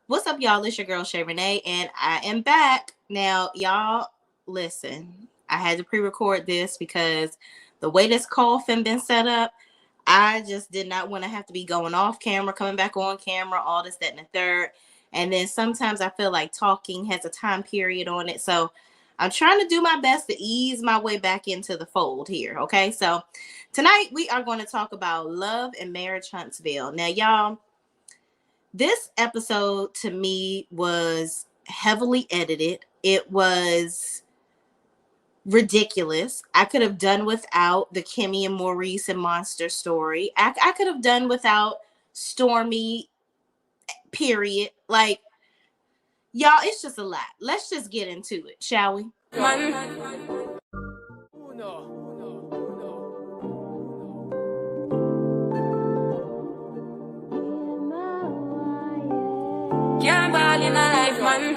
What's up, y'all? It's your girl Sheree, and I am back. Now, y'all, listen. I had to pre-record this because the way this coffin been set up, I just did not want to have to be going off camera, coming back on camera, all this, that, and the third. And then sometimes I feel like talking has a time period on it. So I'm trying to do my best to ease my way back into the fold here. Okay. So tonight we are going to talk about love and marriage Huntsville. Now, y'all, this episode to me was heavily edited. It was ridiculous. I could have done without the Kimmy and Maurice and Monster story. I could have done without Stormy, period. Like, y'all, it's just a lot. Let's just get into it, shall we? Can't ball in a life, man.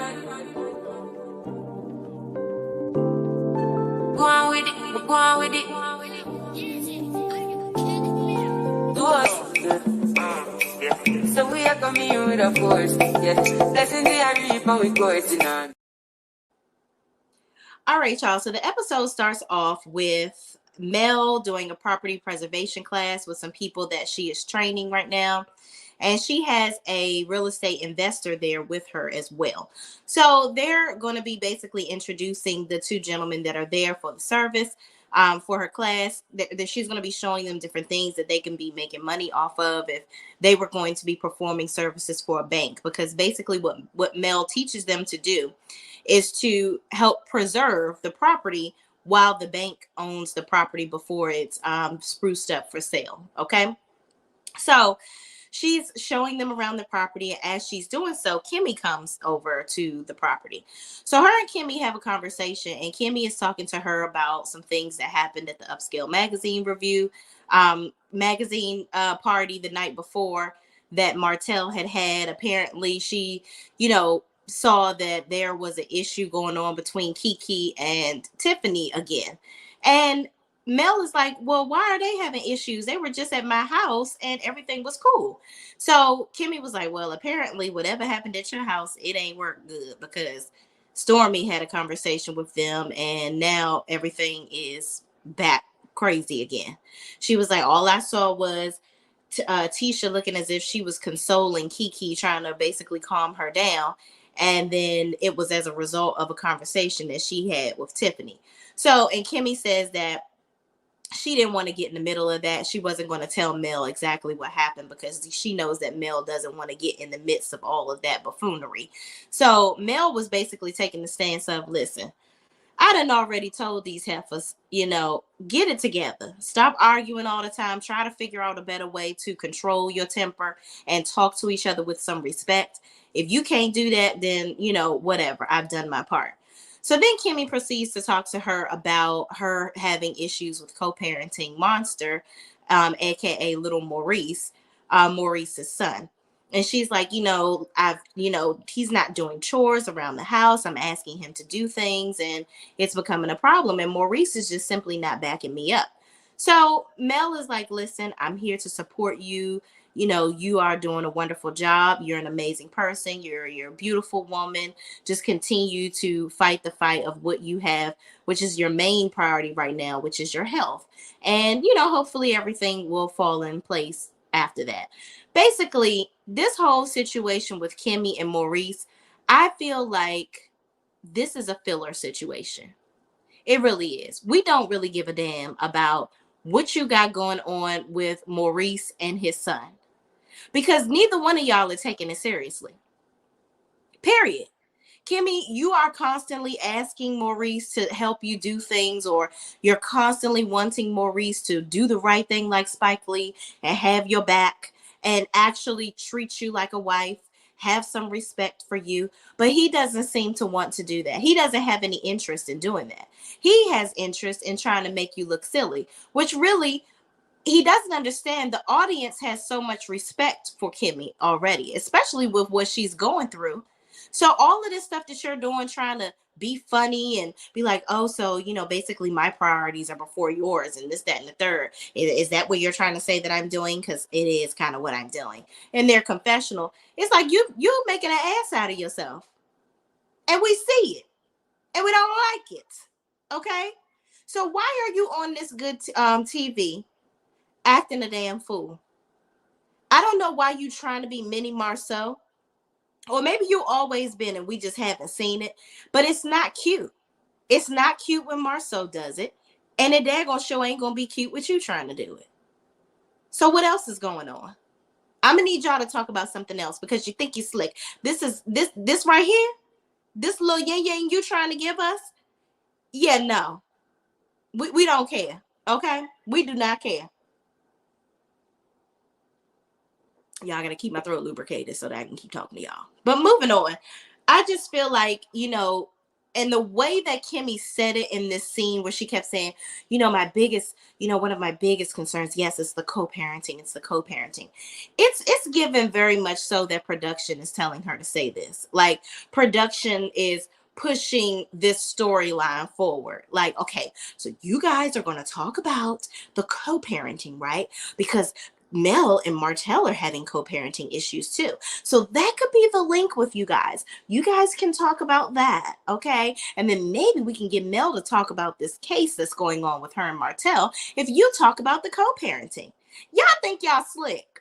Go on with it, go on with it. Do us. So we are coming with a force. Yes, blessings we are reap and we coursing on. All right, y'all. So the episode starts off with Mel doing a property preservation class with some people that she is training right now. And she has a real estate investor there with her as well. So they're going to be basically introducing the two gentlemen that are there for the service for her class. That she's going to be showing them different things that they can be making money off of if they were going to be performing services for a bank. Because basically what Mel teaches them to do is to help preserve the property while the bank owns the property before it's spruced up for sale. Okay. So she's showing them around the property. As she's doing so, Kimmy comes over to the property. So her and Kimmy have a conversation, and Kimmy is talking to her about some things that happened at the Upscale magazine review magazine party the night before that Martel had. Apparently, she, saw that there was an issue going on between Kiki and Tiffany again. And Mel is like, well, why are they having issues? They were just at my house and everything was cool. So Kimmy was like, well, apparently whatever happened at your house, it ain't worked good because Stormy had a conversation with them and now everything is back crazy again. She was like, all I saw was Tisha looking as if she was consoling Kiki, trying to basically calm her down. And then it was as a result of a conversation that she had with Tiffany. So, and Kimmy says that she didn't want to get in the middle of that. She wasn't going to tell Mel exactly what happened because she knows that Mel doesn't want to get in the midst of all of that buffoonery. So Mel was basically taking the stance of, listen, I done already told these heifers, get it together. Stop arguing all the time. Try to figure out a better way to control your temper and talk to each other with some respect. If you can't do that, then, whatever. I've done my part. So then Kimmy proceeds to talk to her about her having issues with co-parenting Monster, aka little Maurice, Maurice's son. And she's like, he's not doing chores around the house. I'm asking him to do things and it's becoming a problem. And Maurice is just simply not backing me up. So Mel is like, listen, I'm here to support you. You are doing a wonderful job. You're an amazing person. You're a beautiful woman. Just continue to fight the fight of what you have, which is your main priority right now, which is your health. And, hopefully everything will fall in place after that. Basically, this whole situation with Kimmy and Maurice, I feel like this is a filler situation. It really is. We don't really give a damn about what you got going on with Maurice and his son because neither one of y'all are taking it seriously. Period. Kimmy, you are constantly asking Maurice to help you do things, or you're constantly wanting Maurice to do the right thing like Spike Lee and have your back and actually treat you like a wife, have some respect for you. But he doesn't seem to want to do that. He doesn't have any interest in doing that. He has interest in trying to make you look silly, which really he doesn't understand. The audience has so much respect for Kimmy already, especially with what she's going through. So all of this stuff that you're doing, trying to be funny and be like, oh, so, you know, basically my priorities are before yours and this, that, and the third. Is that what you're trying to say that I'm doing? Because it is kind of what I'm doing. In their confessional, it's like you making an ass out of yourself. And we see it. And we don't like it. Okay? So why are you on this good TV acting a damn fool? I don't know why you trying to be mini Marcel. Or maybe you always been and we just haven't seen it. But it's not cute. It's not cute when Marcel does it. And the daggone show ain't going to be cute with you trying to do it. So what else is going on? I'm going to need y'all to talk about something else because you think you're slick. This right here, this little yin yang you trying to give us. Yeah, no. We don't care. Okay? We do not care. Y'all gotta keep my throat lubricated so that I can keep talking to y'all. But moving on, I just feel like, you know, and the way that Kimmy said it in this scene where she kept saying, you know, my biggest, you know, one of my biggest concerns, yes, it's the co-parenting. It's the co-parenting. It's given very much so that production is telling her to say this. Like production is pushing this storyline forward. Like, okay, so you guys are going to talk about the co-parenting, right? Because Mel and Martel are having co-parenting issues too. So that could be the link with you guys. You guys can talk about that, okay? And then maybe we can get Mel to talk about this case that's going on with her and Martel if you talk about the co-parenting. Y'all think y'all slick.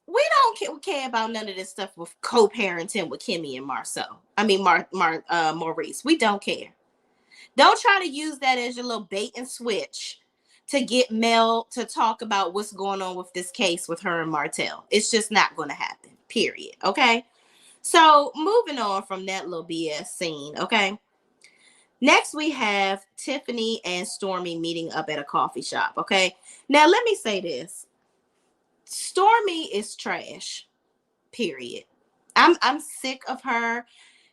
We don't care about none of this stuff with co-parenting with Kimmy and Marcel. I mean, Maurice. We don't care. Don't try to use that as your little bait and switch to get Mel to talk about what's going on with this case with her and Martel. It's just not going to happen, period, okay? So moving on from that little BS scene, okay? Next, we have Tiffany and Stormy meeting up at a coffee shop, okay? Now, let me say this. Stormy is trash, period. I'm sick of her.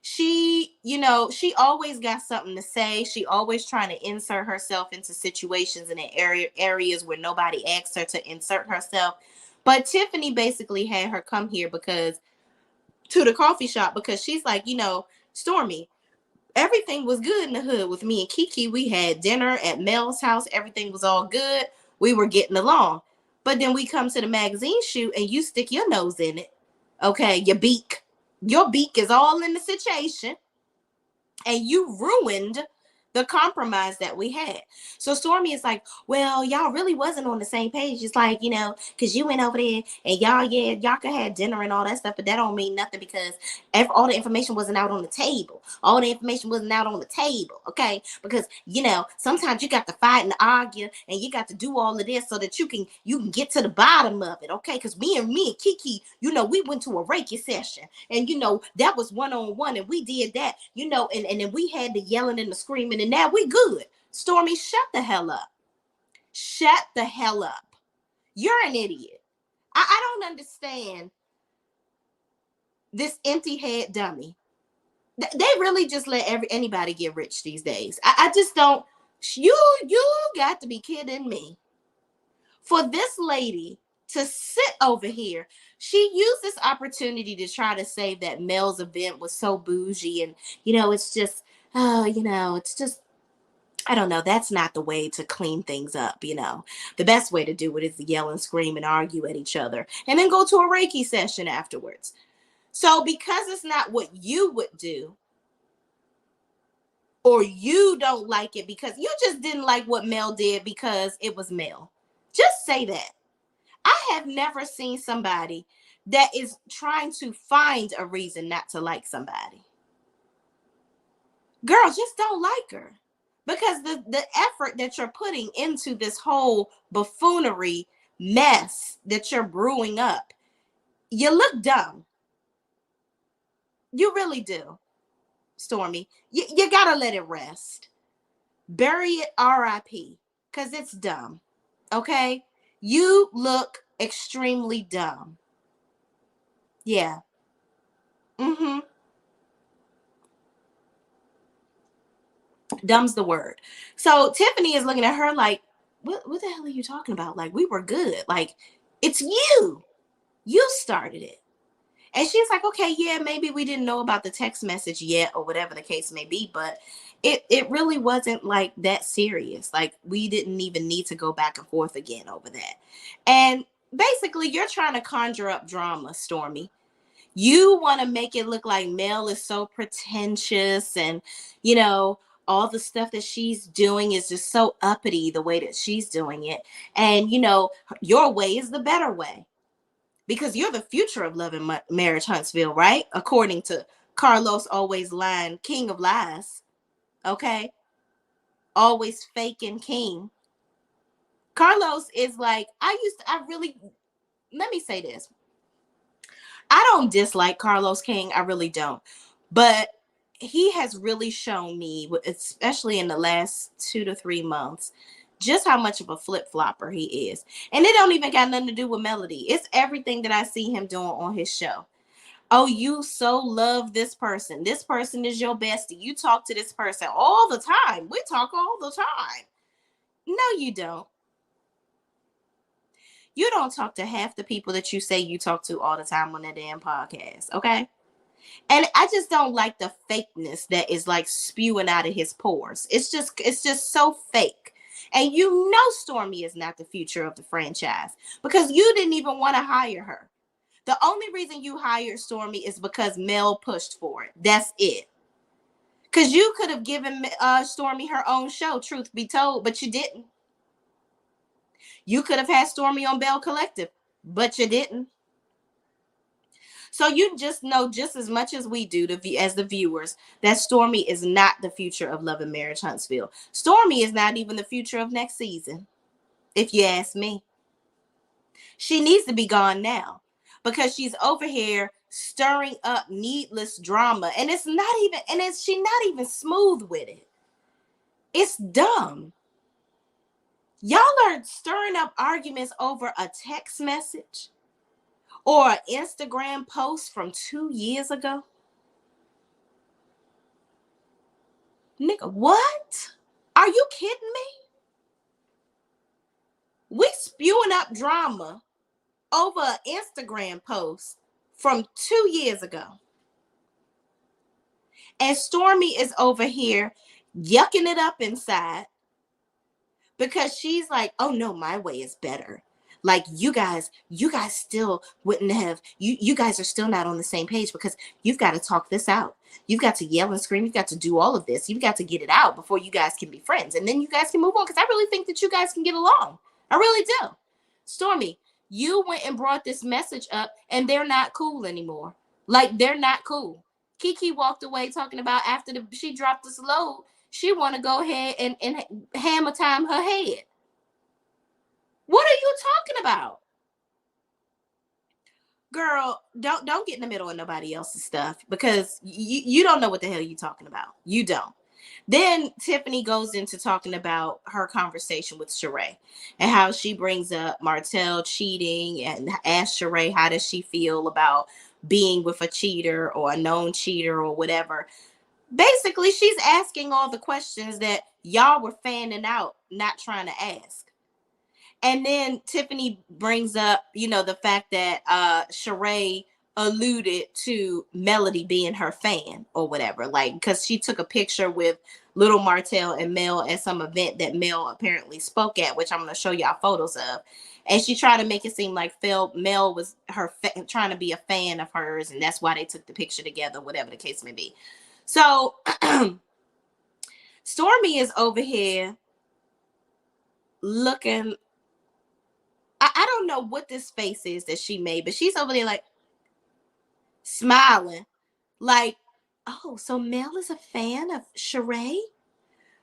She, you know, she always got something to say. She always trying to insert herself into situations and in areas where nobody asked her to insert herself. But Tiffany basically had her come here to the coffee shop because she's like, you know, Stormy, everything was good in the hood with me and Kiki. We had dinner at Mel's house. Everything was all good. We were getting along. But then we come to the magazine shoot and you stick your nose in it. Okay, your beak is all in the situation and you ruined the compromise that we had. So Stormy is like, well, y'all really wasn't on the same page. It's like, you know, because you went over there and y'all could have dinner and all that stuff, but that don't mean nothing because all the information wasn't out on the table. All the information wasn't out on the table, okay? Because, you know, sometimes you got to fight and argue and you got to do all of this so that you can get to the bottom of it, okay? Because me and Kiki, you know, we went to a Reiki session and, you know, that was one-on-one and we did that, you know, and then we had the yelling and the screaming and now we good. Stormy, shut the hell up. Shut the hell up. You're an idiot. I don't understand this empty head dummy. They really just let anybody get rich these days. I just don't. You got to be kidding me. For this lady to sit over here, she used this opportunity to try to say that Mel's event was so bougie and, you know, it's just, you know, it's just, I don't know. That's not the way to clean things up, you know. The best way to do it is to yell and scream and argue at each other and then go to a Reiki session afterwards. So because it's not what you would do, or you don't like it because you just didn't like what Mel did because it was Mel, just say that. I have never seen somebody that is trying to find a reason not to like somebody. Girl, just don't like her. Because the effort that you're putting into this whole buffoonery mess that you're brewing up, you look dumb. You really do, Stormy. You gotta let it rest. Bury it RIP, because it's dumb. Okay? You look extremely dumb. Yeah. Mm-hmm. Dumb's the word. So Tiffany is looking at her like, what the hell are you talking about? Like, we were good. Like, it's you. You started it. And she's like, okay, yeah, maybe we didn't know about the text message yet or whatever the case may be, but it really wasn't like that serious. Like we didn't even need to go back and forth again over that. And basically you're trying to conjure up drama, Stormy. You want to make it look like Mel is so pretentious and, you know, all the stuff that she's doing is just so uppity the way that she's doing it. And, you know, your way is the better way because you're the future of love and marriage, Huntsville, right? According to Carlos Always Lying, King of Lies. Okay. Always faking king. Carlos is like, let me say this. I don't dislike Carlos King. I really don't. But he has really shown me, especially in the last 2 to 3 months, just how much of a flip-flopper he is. And it don't even got nothing to do with Melody. It's everything that I see him doing on his show. Oh, you so love this person. This person is your bestie. You talk to this person all the time. We talk all the time. No, you don't. You don't talk to half the people that you say you talk to all the time on that damn podcast, okay? And I just don't like the fakeness that is like spewing out of his pores. It's just so fake. And you know Stormy is not the future of the franchise because you didn't even want to hire her. The only reason you hired Stormy is because Mel pushed for it. That's it. Because you could have given Stormy her own show, truth be told, but you didn't. You could have had Stormy on Bell Collective, but you didn't. So you just know just as much as we do, as the viewers, that Stormy is not the future of Love and Marriage Huntsville. Stormy is not even the future of next season, if you ask me. She needs to be gone now because she's over here stirring up needless drama, and she's not even smooth with it. It's dumb. Y'all are stirring up arguments over a text message or an Instagram post from 2 years ago. Nigga, what? Are you kidding me? We spewing up drama over an Instagram post from 2 years ago. And Stormy is over here yucking it up inside because she's like, oh no, my way is better. Like you guys still wouldn't have, you guys are still not on the same page because you've got to talk this out. You've got to yell and scream. You've got to do all of this. You've got to get it out before you guys can be friends. And then you guys can move on because I really think that you guys can get along. I really do. Stormy, you went and brought this message up and they're not cool anymore. Like they're not cool. Kiki walked away talking about after she dropped this load, she want to go ahead and hammer time her head. What are you talking about? Girl, don't get in the middle of nobody else's stuff because you don't know what the hell you're talking about. You don't. Then Tiffany goes into talking about her conversation with Sheree and how she brings up Martel cheating and asks Sheree how does she feel about being with a cheater or a known cheater or whatever. Basically, she's asking all the questions that y'all were fanning out, not trying to ask. And then Tiffany brings up, the fact that Sheree alluded to Melody being her fan or whatever, like, because she took a picture with little Martel and Mel at some event that Mel apparently spoke at, which I'm going to show y'all photos of. And she tried to make it seem like Mel was her trying to be a fan of hers, and that's why they took the picture together, whatever the case may be. So Stormy is over here looking. I don't know what this face is that she made, but she's over there like smiling. Like, oh, so Mel is a fan of Sheree?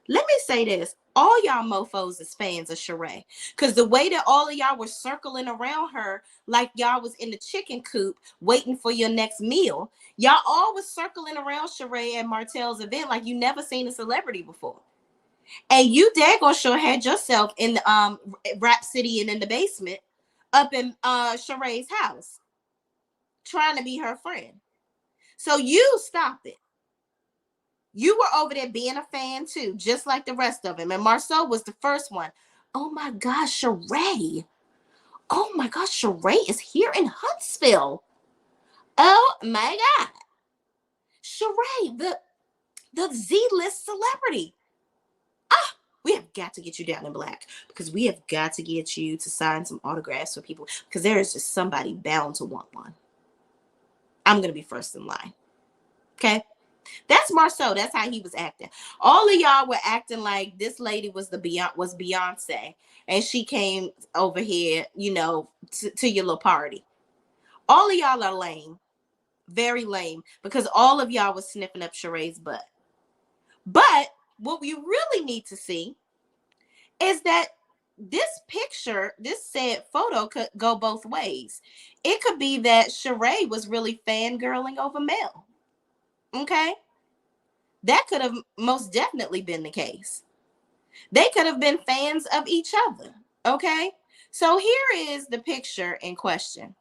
Let me say this. All y'all mofos is fans of Sheree. Because the way that all of y'all were circling around her like y'all was in the chicken coop waiting for your next meal. Y'all all was circling around Sheree at Martel's event like you never seen a celebrity before. And you daggone sure had yourself in the Rap City and in the basement up in Sheree's house trying to be her friend. So you stop it. You were over there being a fan too, just like the rest of them. And Marcel was the first one. Oh my gosh, Sheree. Oh my gosh, Sheree is here in Huntsville. Oh my God. Sheree, the Z-list celebrity. Ah, we have got to get you down in black because we have got to get you to sign some autographs for people because there is just somebody bound to want one. I'm going to be first in line. Okay? That's Marcel. That's how he was acting. All of y'all were acting like this lady was Beyonce, and she came over here, to your little party. All of y'all are lame, very lame, because all of y'all was sniffing up Sheree's butt. But what we really need to see is that this picture, this said photo, could go both ways. It could be that Sheree was really fangirling over Mel. Okay? That could have most definitely been the case. They could have been fans of each other. Okay? So here is the picture in question.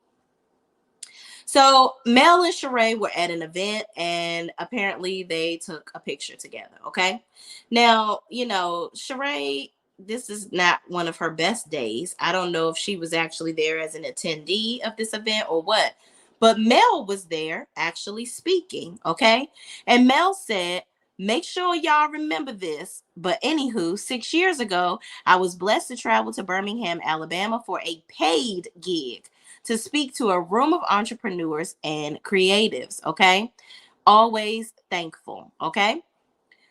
So Mel and Sheree were at an event and apparently they took a picture together. Okay. Now, Sheree, this is not one of her best days. I don't know if she was actually there as an attendee of this event or what, but Mel was there actually speaking. Okay. And Mel said, make sure y'all remember this. But anywho, 6 years ago, I was blessed to travel to Birmingham, Alabama for a paid gig to speak to a room of entrepreneurs and creatives, okay? Always thankful, okay?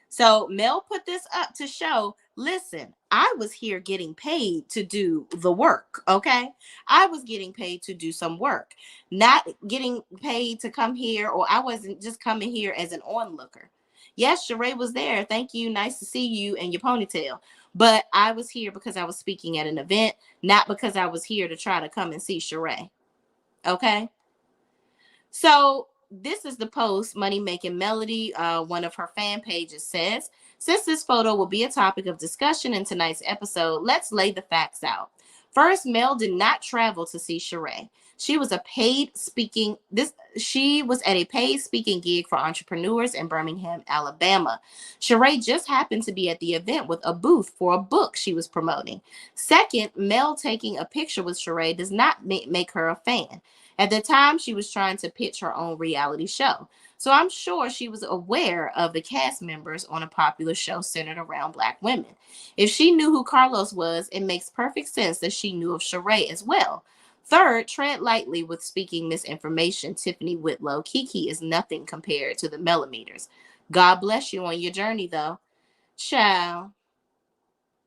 So Mel put this up to show, listen, I was here getting paid to do the work, okay? I was getting paid to do some work, not getting paid to come here, or I wasn't just coming here as an onlooker. Yes, Sheree was there. Thank you. Nice to see you and your ponytail. But I was here because I was speaking at an event, not because I was here to try to come and see Sheree. Okay. So this is the post Money Making Melody, one of her fan pages says, since this photo will be a topic of discussion in tonight's episode, let's lay the facts out. First, Mel did not travel to see Sheree. She was at a paid speaking gig for entrepreneurs in Birmingham, Alabama. Sheree just happened to be at the event with a booth for a book she was promoting. Second, Mel taking a picture with Sheree does not make her a fan. At the time, she was trying to pitch her own reality show. So I'm sure she was aware of the cast members on a popular show centered around Black women. If she knew who Carlos was, it makes perfect sense that she knew of Sheree as well. Third, tread lightly with speaking misinformation. Tiffany Whitlow, Kiki is nothing compared to the millimeters. God bless you on your journey, though. Ciao.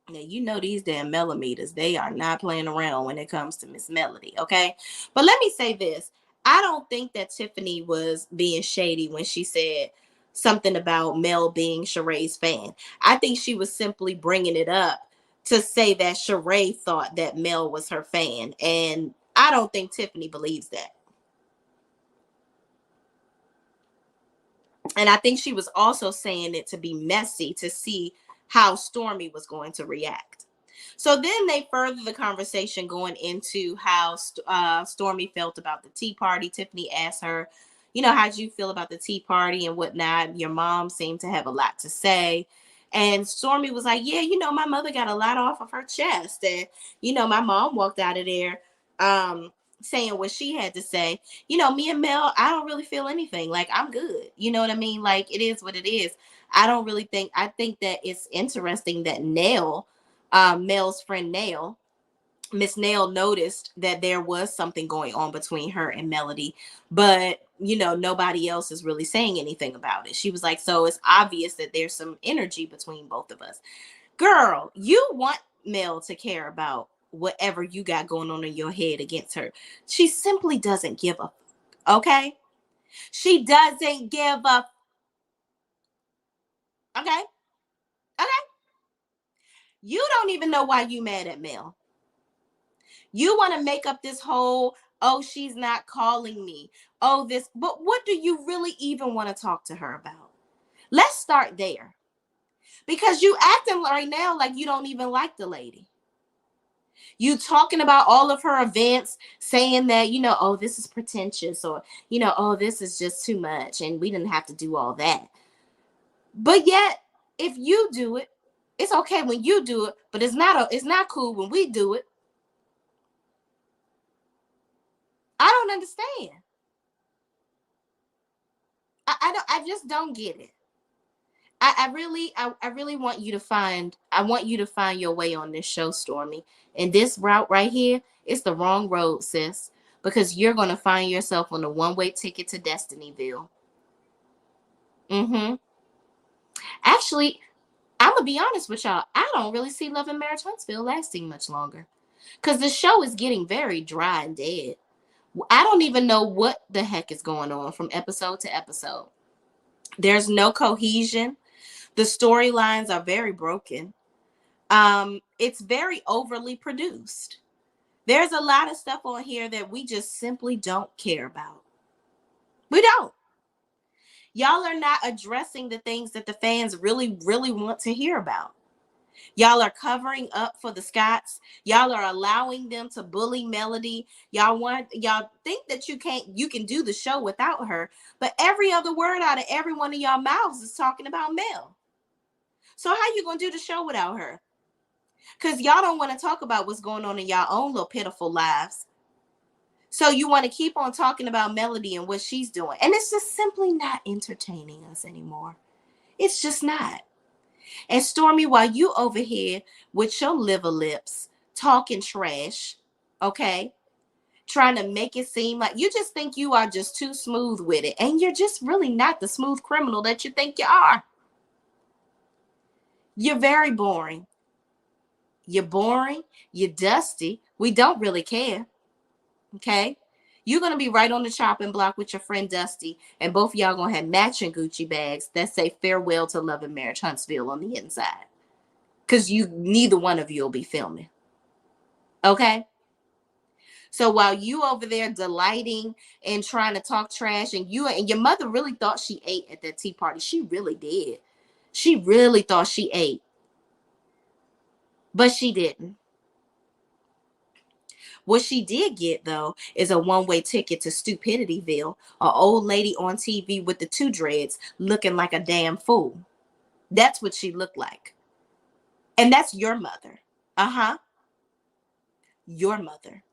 Now, these damn millimeters, they are not playing around when it comes to Miss Melody, okay? But let me say this. I don't think that Tiffany was being shady when she said something about Mel being Sheree's fan. I think she was simply bringing it up to say that Sheree thought that Mel was her fan. And I don't think Tiffany believes that. And I think she was also saying it to be messy to see how Stormy was going to react. So then they further the conversation going into how Stormy felt about the tea party. Tiffany asked her, how'd you feel about the tea party and whatnot? Your mom seemed to have a lot to say. And Stormy was like, yeah, my mother got a lot off of her chest. And, my mom walked out of there saying what she had to say. Me and Mel, I don't really feel anything. Like, I'm good. You know what I mean? Like, it is what it is. I think that it's interesting that Mel's friend Miss Nail noticed that there was something going on between her and Melody, but nobody else is really saying anything about it. She was like, so it's obvious that there's some energy between both of us. Girl, you want Mel to care about whatever you got going on in your head against her. She simply doesn't give a okay? She doesn't give a okay? Okay? You don't even know why you mad at Mel. You want to make up this whole, oh, she's not calling me. Oh, this, but what do you really even want to talk to her about? Let's start there. Because you acting right now like you don't even like the lady. You talking about all of her events, saying that, oh, this is pretentious, or, oh, this is just too much, and we didn't have to do all that. But yet, if you do it, it's okay when you do it, but it's not cool when we do it. I don't understand. I just don't get it. I really want you to find your way on this show, Stormy. And this route right here is the wrong road, sis, because you're gonna find yourself on a one-way ticket to Destinyville. Mm-hmm. Actually, I'm gonna be honest with y'all. I don't really see Love and Marriage Huntsville lasting much longer, because the show is getting very dry and dead. I don't even know what the heck is going on from episode to episode. There's no cohesion. The storylines are very broken. It's very overly produced. There's a lot of stuff on here that we just simply don't care about. We don't. Y'all are not addressing the things that the fans really, really want to hear about. Y'all are covering up for the Scotts. Y'all are allowing them to bully Melody. Y'all think that you can do the show without her, but every other word out of every one of y'all mouths is talking about Mel. So how you gonna do the show without her? Because y'all don't want to talk about what's going on in y'all own little pitiful lives. So you want to keep on talking about Melody and what she's doing. And it's just simply not entertaining us anymore. It's just not. And Stormy, while you over here with your liver lips talking trash, okay, trying to make it seem like you just think you are just too smooth with it. And you're just really not the smooth criminal that you think you are. You're very boring. You're boring. You're dusty. We don't really care. Okay? You're going to be right on the chopping block with your friend Dusty, and both of y'all going to have matching Gucci bags that say farewell to Love and Marriage Huntsville on the inside. Because neither one of you will be filming. Okay? So while you over there delighting and trying to talk trash, and your mother really thought she ate at that tea party. She really did. She really thought she ate. But she didn't. What she did get, though, is a one-way ticket to Stupidityville, an old lady on TV with the two dreads looking like a damn fool. That's what she looked like. And that's your mother. Uh-huh. Your mother.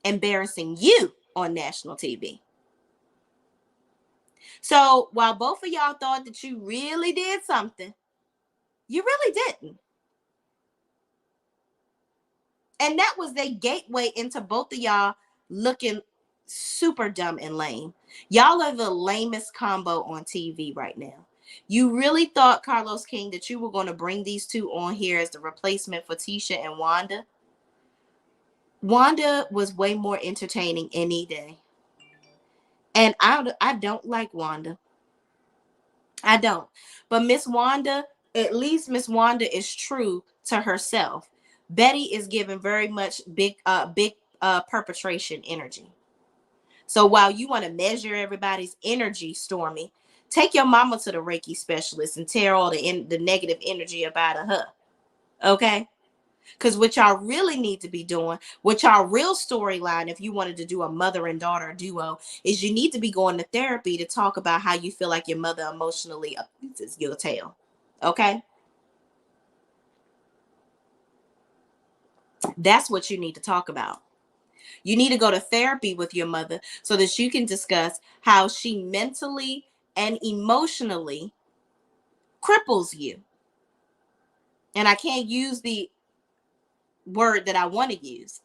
Embarrassing you on national TV. So while both of y'all thought that you really did something, you really didn't. And that was the gateway into both of y'all looking super dumb and lame. Y'all are the lamest combo on TV right now. You really thought, Carlos King, that you were going to bring these two on here as the replacement for Tisha and Wanda? Wanda was way more entertaining any day. And I don't like Wanda. I don't. But Miss Wanda, at least Miss Wanda is true to herself. Betty is giving very much big perpetration energy. So while you want to measure everybody's energy, Stormy, take your mama to the Reiki specialist and tear all the negative energy up out of her. Okay? Because what y'all really need to be doing, what y'all real storyline, if you wanted to do a mother and daughter duo, is you need to be going to therapy to talk about how you feel like your mother emotionally abuses your tail. Okay? That's what you need to talk about. You need to go to therapy with your mother so that you can discuss how she mentally and emotionally cripples you. And I can't use the word that I want to use.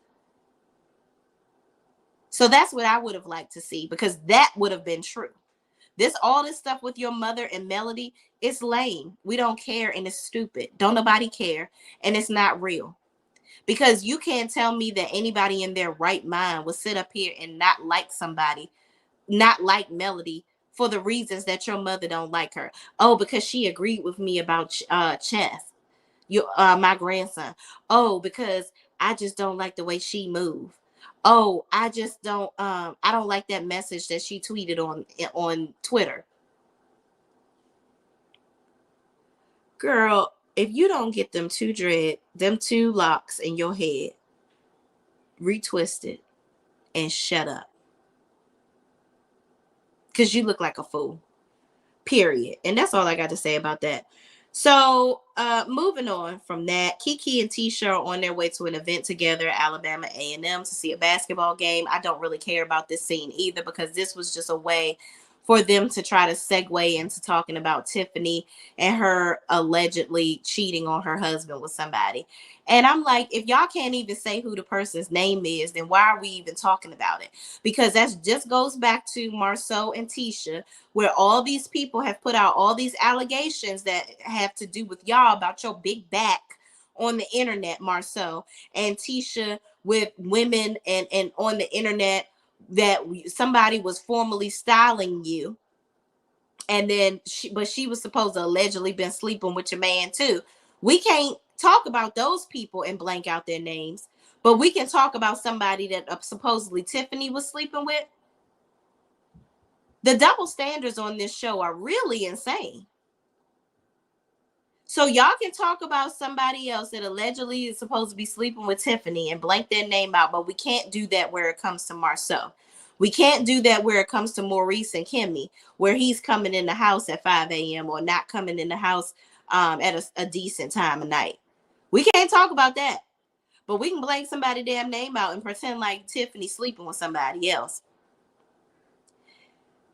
So that's what I would have liked to see, because that would have been true. All this stuff with your mother and Melody, it's lame. We don't care, and it's stupid. Don't nobody care, and it's not real. Because you can't tell me that anybody in their right mind would sit up here and not like somebody, not like Melody, for the reasons that your mother don't like her. Oh, because she agreed with me about chess, my grandson. Oh, because I just don't like the way she moved. Oh, I don't like that message that she tweeted on Twitter. Girl, if you don't get them two locks in your head retwisted and shut up, because you look like a fool, period. And that's all I got to say about that. So moving on from that, Kiki and Tisha are on their way to an event together at Alabama A&M to see a basketball game. I don't really care about this scene either, because this was just a way for them to try to segue into talking about Tiffany and her allegedly cheating on her husband with somebody. And I'm like, if y'all can't even say who the person's name is, then why are we even talking about it? Because that just goes back to Marcel and Tisha, where all these people have put out all these allegations that have to do with y'all about your big back on the internet, Marcel, and Tisha with women and on the internet that somebody was formally styling you, and then she was supposed to allegedly been sleeping with your man too. We can't talk about those people and blank out their names, but we can talk about somebody that supposedly Tiffany was sleeping with. The double standards on this show are really insane. So y'all can talk about somebody else that allegedly is supposed to be sleeping with Tiffany and blank their name out, but we can't do that where it comes to Marcel. We can't do that where it comes to Maurice and Kimmy, where he's coming in the house at 5 a.m. or not coming in the house at a decent time of night. We can't talk about that, but we can blank somebody's damn name out and pretend like Tiffany's sleeping with somebody else.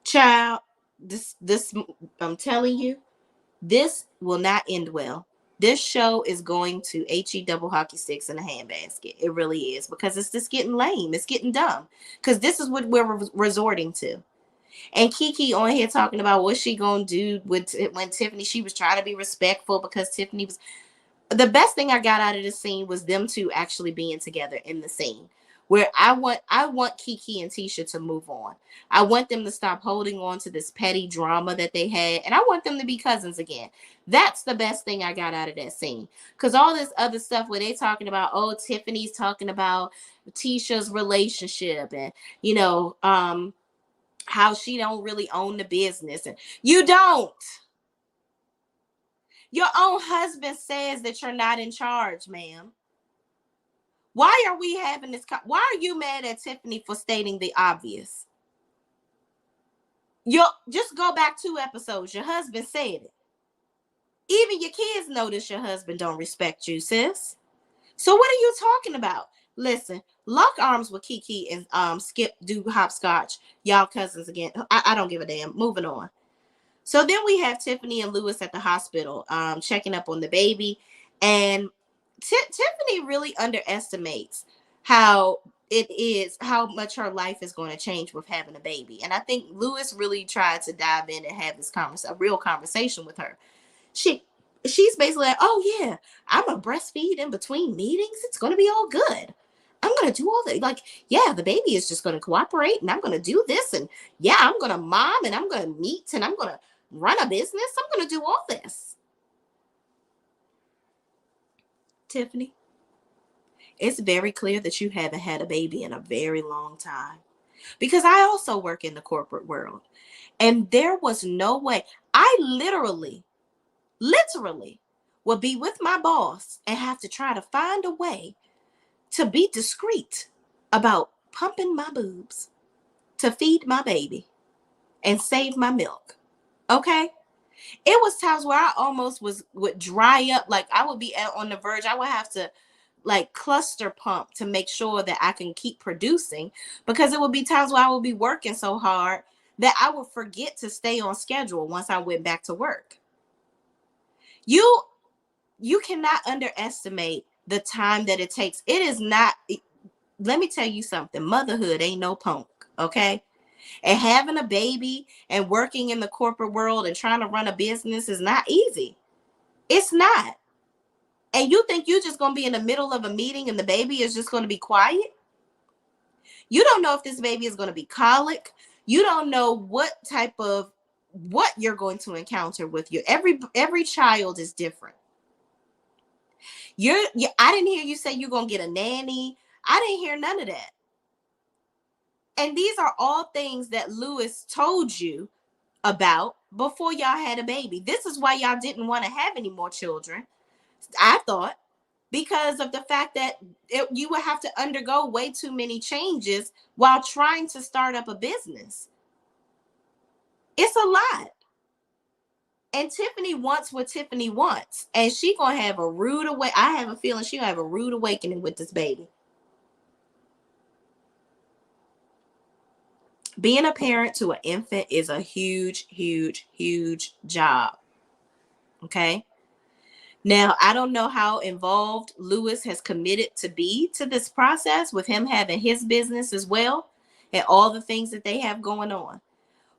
Child, this I'm telling you, this will not end well. This show is going to HE double hockey sticks in a handbasket. It really is, because it's just getting lame. It's getting dumb, because this is what we're resorting to. And Kiki on here talking about what she gonna do with when Tiffany, she was trying to be respectful because Tiffany was. The best thing I got out of the scene was them two actually being together in the scene, where I want Kiki and Tisha to move on. I want them to stop holding on to this petty drama that they had, and I want them to be cousins again. That's the best thing I got out of that scene. Because all this other stuff where they talking about, oh, Tiffany's talking about Tisha's relationship, and how she don't really own the business, and you don't. Your own husband says that you're not in charge, ma'am. Why are we having this? Why are you mad at Tiffany for stating the obvious? Just go back 2 episodes. Your husband said it. Even your kids notice your husband don't respect you, sis. So what are you talking about? Listen, lock arms with Kiki and Skip, do hopscotch. Y'all cousins again. I don't give a damn. Moving on. So then we have Tiffany and Lewis at the hospital, checking up on the baby. And Tiffany really underestimates how much her life is going to change with having a baby. And I think Lewis really tried to dive in and have this a real conversation with her. She's basically like, oh yeah, I'm going to breastfeed in between meetings. It's going to be all good. I'm going to do all that. Like, yeah, the baby is just going to cooperate, and I'm going to do this. And yeah, I'm going to mom, and I'm going to meet, and I'm going to run a business. I'm going to do all this. Tiffany, it's very clear that you haven't had a baby in a very long time, because I also work in the corporate world, and there was no way. I literally would be with my boss and have to try to find a way to be discreet about pumping my boobs to feed my baby and save my milk. Okay? It was times where I almost would dry up. Like, I would be on the verge. I would have to like cluster pump to make sure that I can keep producing, because it would be times where I would be working so hard that I would forget to stay on schedule once I went back to work. You cannot underestimate the time that it takes. It is not, let me tell you something. Motherhood ain't no punk, okay? And having a baby and working in the corporate world and trying to run a business is not easy. It's not. And you think you're just going to be in the middle of a meeting and the baby is just going to be quiet? You don't know if this baby is going to be colic. You don't know what you're going to encounter with you. Every child is different. I didn't hear you say you're going to get a nanny. I didn't hear none of that. And these are all things that Lewis told you about before y'all had a baby. This is why y'all didn't want to have any more children, I thought, because of the fact that you would have to undergo way too many changes while trying to start up a business. It's a lot. And Tiffany wants what Tiffany wants. And she's going to have a rude awakening. I have a feeling she'll have a rude awakening with this baby. Being a parent to an infant is a huge, huge, huge job. Okay. Now, I don't know how involved Lewis has committed to be to this process with him having his business as well and all the things that they have going on.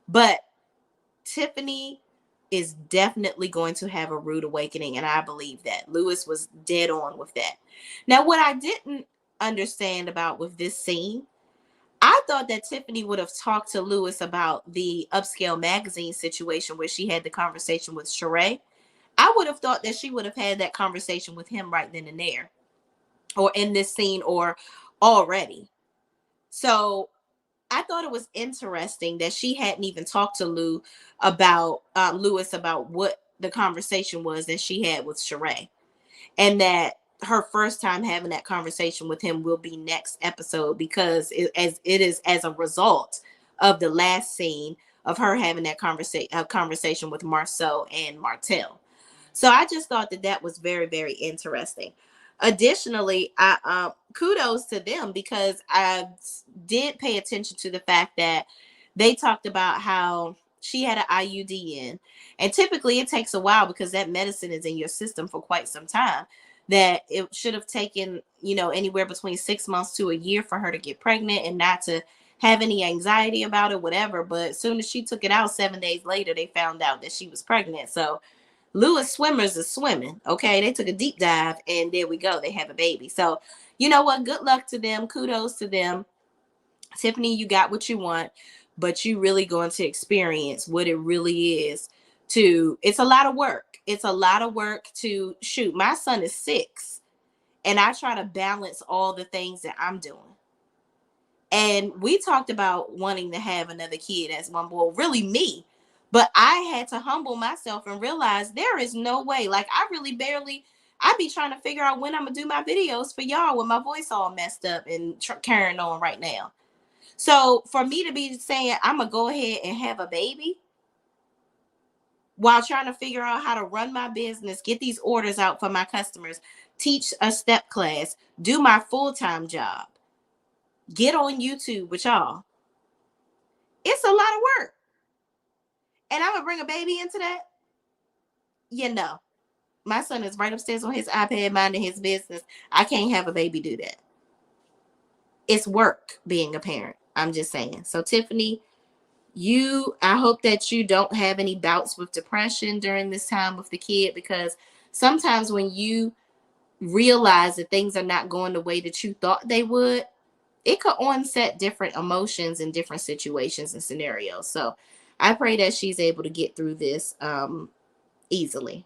But Tiffany is definitely going to have a rude awakening, and I believe that. Lewis was dead on with that. Now, what I didn't understand about with this scene, I thought that Tiffany would have talked to Lewis about the Upscale magazine situation where she had the conversation with Sheree. I would have thought that she would have had that conversation with him right then and there, or in this scene, or already. So I thought it was interesting that she hadn't even talked to Lewis about what the conversation was that she had with Sheree, and that her first time having that conversation with him will be next episode, because it is as a result of the last scene of her having that conversation with Marcel and Martel. So I just thought that that was very, very interesting. Additionally, I kudos to them, because I did pay attention to the fact that they talked about how she had an IUD in, and typically it takes a while because that medicine is in your system for quite some time. That it should have taken, anywhere between 6 months to a year for her to get pregnant and not to have any anxiety about it, whatever. But as soon as she took it out, 7 days later, they found out that she was pregnant. So Lewis swimmers is swimming. Okay. They took a deep dive and there we go. They have a baby. So, you know what? Good luck to them. Kudos to them. Tiffany, you got what you want, but you really going to experience what it really is it's a lot of work. It's a lot of work to shoot. My son is 6 and I try to balance all the things that I'm doing. And we talked about wanting to have another kid as one boy, really me. But I had to humble myself and realize there is no way. Like, I be trying to figure out when I'm going to do my videos for y'all with my voice all messed up and carrying on right now. So for me to be saying I'm going to go ahead and have a baby while trying to figure out how to run my business, get these orders out for my customers, teach a step class, do my full-time job, get on YouTube with y'all. It's a lot of work. And I'm going to bring a baby into that? My son is right upstairs on his iPad minding his business. I can't have a baby do that. It's work being a parent. I'm just saying. So Tiffany, I hope that you don't have any bouts with depression during this time with the kid, because sometimes when you realize that things are not going the way that you thought they would, it could onset different emotions in different situations and scenarios. So I pray that she's able to get through this easily.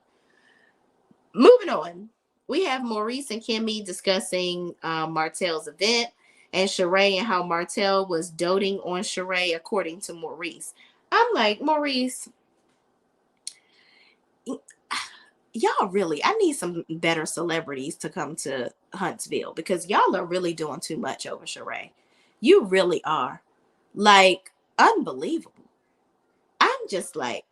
Moving on, we have Maurice and Kimmy discussing Martel's event, and Sheree and how Martel was doting on Sheree, according to Maurice. I'm like, Maurice, y'all really, I need some better celebrities to come to Huntsville, because y'all are really doing too much over Sheree. You really are. Like, unbelievable. I'm just like,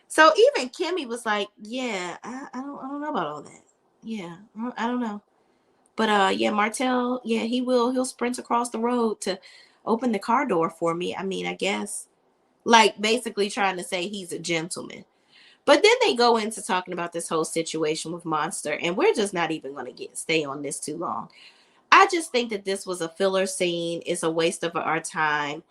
so even Kimmy was like, yeah, I don't know about all that. Yeah, I don't know. But yeah, Martel, yeah, he'll sprint across the road to open the car door for me. I mean, I guess, like, basically trying to say he's a gentleman. But then they go into talking about this whole situation with Monster, and we're just not even going to stay on this too long. I just think that this was a filler scene. It's a waste of our time.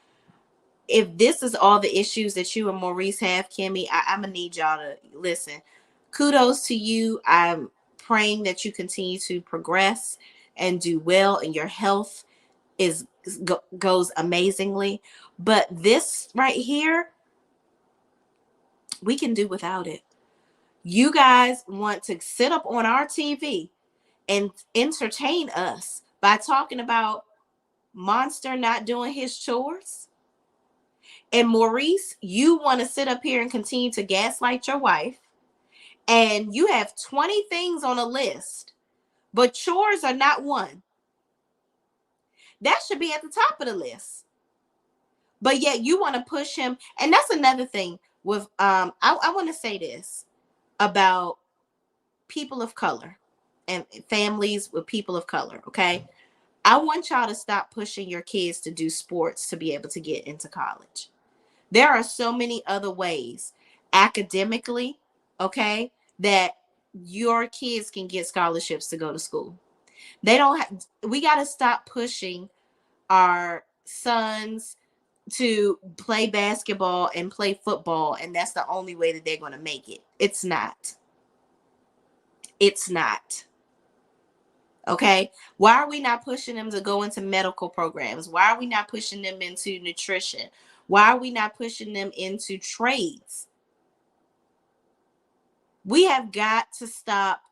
If this is all the issues that you and Maurice have, Kimmy, I'm going to need y'all to listen. Kudos to you. I'm praying that you continue to progress and do well, and your health goes amazingly. But this right here, we can do without it. You guys want to sit up on our TV and entertain us by talking about Monster not doing his chores? And Maurice, you want to sit up here and continue to gaslight your wife, and you have 20 things on a list, but chores are not one. That should be at the top of the list. But yet you want to push him. And that's another thing with, I want to say this about people of color and families with people of color, okay? I want y'all to stop pushing your kids to do sports to be able to get into college. There are so many other ways academically, okay, that your kids can get scholarships to go to school. They don't have, we got to stop pushing our sons to play basketball and play football, and that's the only way that they're going to make it. It's not. It's not. Okay. Why are we not pushing them to go into medical programs? Why are we not pushing them into nutrition? Why are we not pushing them into trades? We have got to stop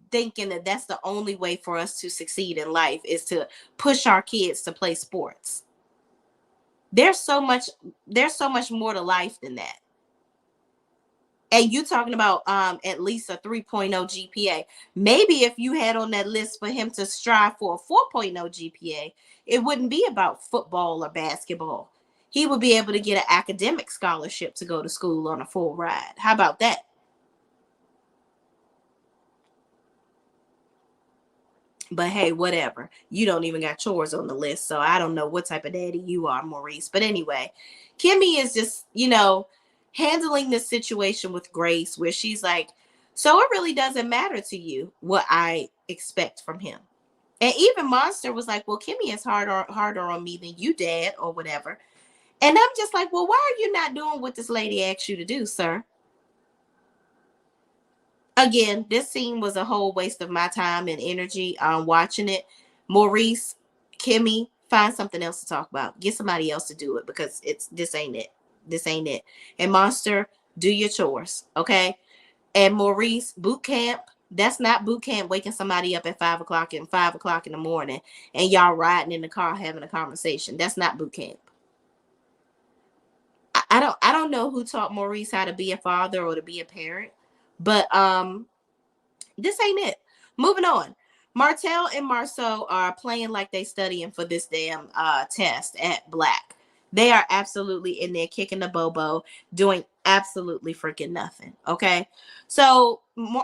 thinking that that's the only way for us to succeed in life, is to push our kids to play sports. There's so much more to life than that. And you talking about at least a 3.0 GPA. Maybe if you had on that list for him to strive for a 4.0 GPA, it wouldn't be about football or basketball. He would be able to get an academic scholarship to go to school on a full ride. How about that? But hey, whatever. You don't even got chores on the list, so I don't know what type of daddy you are, Maurice. But anyway, Kimmy is just, handling this situation with grace, where she's like, so it really doesn't matter to you what I expect from him. And even Monster was like, well, Kimmy is harder on me than you, Dad, or whatever. And I'm just like, well, why are you not doing what this lady asked you to do, sir? Again, this scene was a whole waste of my time and energy watching it. Maurice, Kimmy, find something else to talk about. Get somebody else to do it, because this ain't it. This ain't it. And Monster, do your chores, okay? And Maurice, boot camp, that's not boot camp waking somebody up at 5 o'clock in the morning and y'all riding in the car having a conversation. That's not boot camp. I don't know who taught Maurice how to be a father or to be a parent, but this ain't it. Moving on. Martel and Marcel are playing like they studying for this damn test at Black. They are absolutely in there kicking the bobo, doing absolutely freaking nothing. Okay. So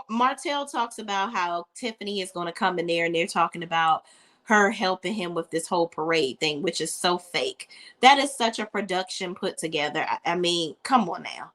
Martel talks about how Tiffany is going to come in there, and they're talking about her helping him with this whole parade thing, which is so fake. That is such a production put together. I mean, come on now.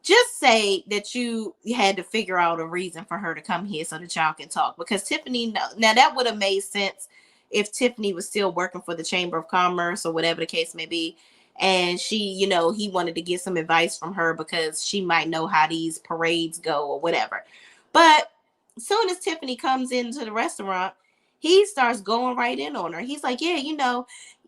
Just say that you had to figure out a reason for her to come here so that y'all can talk. Because Tiffany, now that would have made sense if Tiffany was still working for the Chamber of Commerce or whatever the case may be. And she, he wanted to get some advice from her because she might know how these parades go or whatever. But as soon as Tiffany comes into the restaurant, he starts going right in on her. He's like, yeah,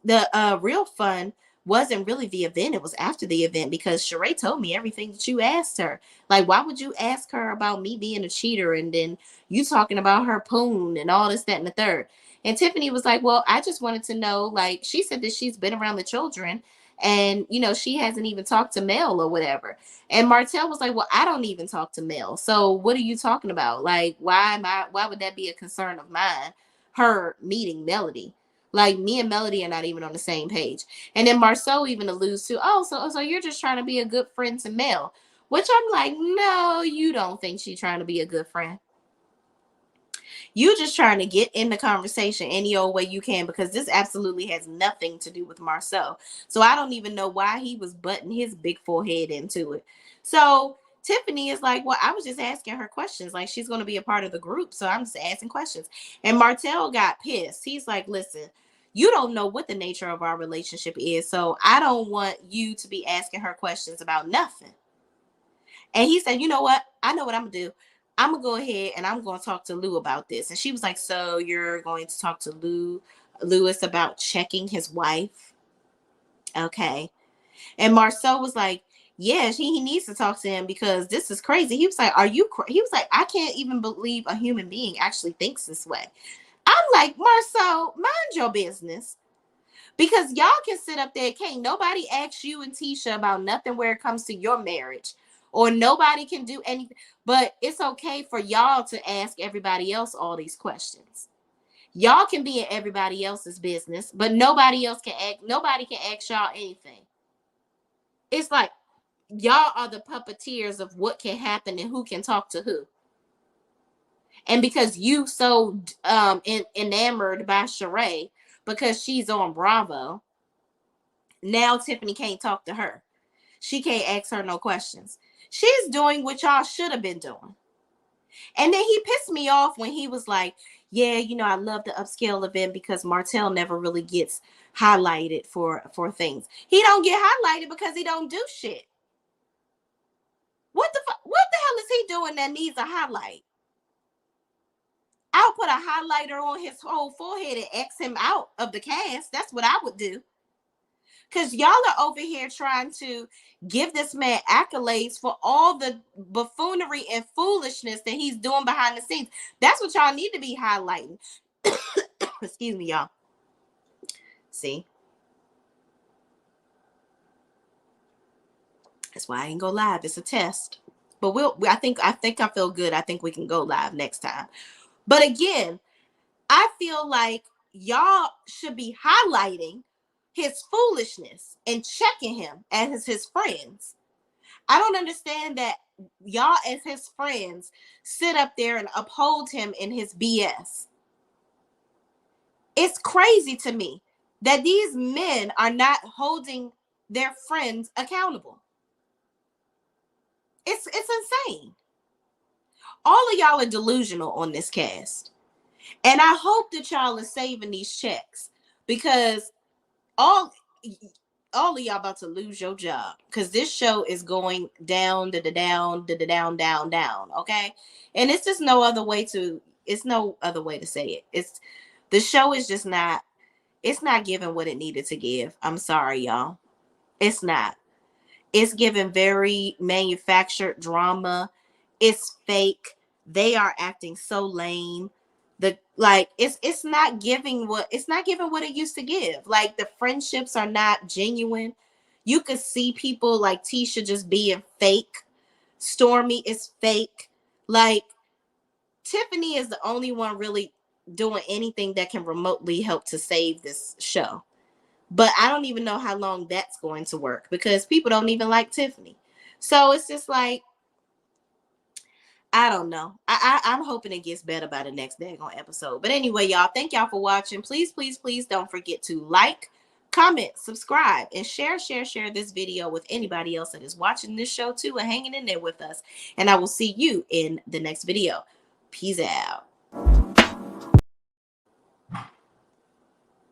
the real fun wasn't really the event. It was after the event, because Sheree told me everything that you asked her. Like, why would you ask her about me being a cheater and then you talking about her poon and all this, that, and the third? And Tiffany was like, well, I just wanted to know, like, she said that she's been around the children and, she hasn't even talked to Mel or whatever. And Martel was like, well, I don't even talk to Mel. So what are you talking about? Like, why would that be a concern of mine? Her meeting Melody. Like, me and Melody are not even on the same page. And then Marcel even alludes to, oh, so you're just trying to be a good friend to Mel. Which I'm like, no, you don't think she's trying to be a good friend. You just trying to get in the conversation any old way you can, because this absolutely has nothing to do with Marcel. So I don't even know why he was butting his big forehead into it. So Tiffany is like, well, I was just asking her questions. Like, she's going to be a part of the group, so I'm just asking questions. And Martel got pissed. He's like, listen, you don't know what the nature of our relationship is, so I don't want you to be asking her questions about nothing. And he said, you know what? I know what I'm going to do. I'm going to go ahead and I'm going to talk to Lou about this. And she was like, so you're going to talk to Lewis about checking his wife? Okay. And Marcel was like, yeah, he needs to talk to him because this is crazy. He was like, he was like, I can't even believe a human being actually thinks this way. I'm like, Marcel, mind your business. Because y'all can sit up there. Can't nobody ask you and Tisha about nothing where it comes to your marriage. Or nobody can do anything. But it's okay for y'all to ask everybody else all these questions. Y'all can be in everybody else's business, but nobody can ask y'all anything. It's like y'all are the puppeteers of what can happen and who can talk to who. And because you so enamored by Sheree because she's on Bravo, now Tiffany can't talk to her. She can't ask her no questions. She's doing what y'all should have been doing. And then he pissed me off when he was like, yeah, you know, I love the upscale event because Martel never really gets highlighted for things. He don't get highlighted because he don't do shit. What the hell is he doing that needs a highlight? I'll put a highlighter on his whole forehead and X him out of the cast. That's what I would do. Because y'all are over here trying to give this man accolades for all the buffoonery and foolishness that he's doing behind the scenes. That's what y'all need to be highlighting. Excuse me, y'all. See? That's why I ain't go live. It's a test. But I think I feel good. I think we can go live next time. But again, I feel like y'all should be highlighting his foolishness and checking him as his friends. I don't understand that y'all as his friends sit up there and uphold him in his BS. It's crazy to me that these men are not holding their friends accountable. It's insane. All of y'all are delusional on this cast. And I hope that y'all are saving these checks because all of y'all about to lose your job because this show is going down, down, okay? And it's just no other way to say it. It's the show is just not, it's not giving what it needed to give. I'm sorry, y'all. It's not. It's giving very manufactured drama. It's fake. They are acting so lame. It's not giving what it used to give. Like the friendships are not genuine. You could see people like Tisha just being fake. Stormy is fake. Like Tiffany is the only one really doing anything that can remotely help to save this show. But I don't even know how long that's going to work because people don't even like Tiffany. So it's just like, I don't know. I'm hoping it gets better by the next daggone episode. But anyway, y'all, thank y'all for watching. Please, please, please don't forget to like, comment, subscribe, and share this video with anybody else that is watching this show too and hanging in there with us. And I will see you in the next video. Peace out.